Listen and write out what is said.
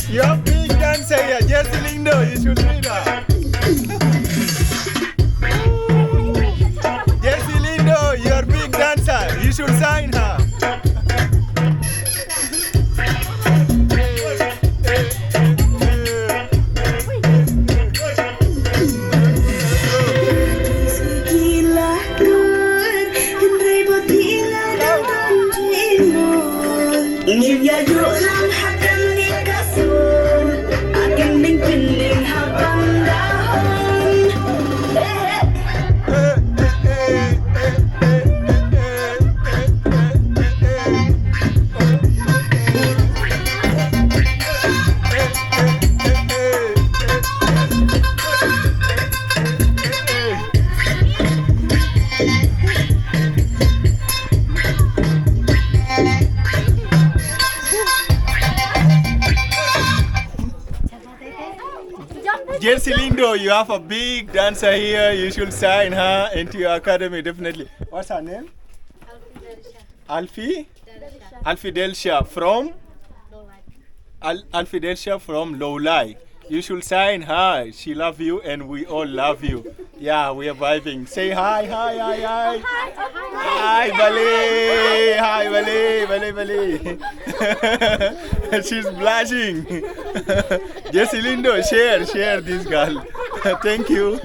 You're big dancer here. Jessie Lyngdoh, you should read her. Jessie Lyngdoh, you're big dancer. You should sign her. Jessie Lyngdoh, you have a big dancer here. You should sign her into your academy, definitely. What's her name? Alfie? Alfie Delsha from? Alfie Delsha from Lowlai. You should sign her. She loves you and we all love you. Yeah, we are vibing. Say hi, hi, hi, hi. Hi, Bale. Hi, Bale, Bale, Bale. She's blushing. Jessie Lyngdoh, share this girl. Thank you.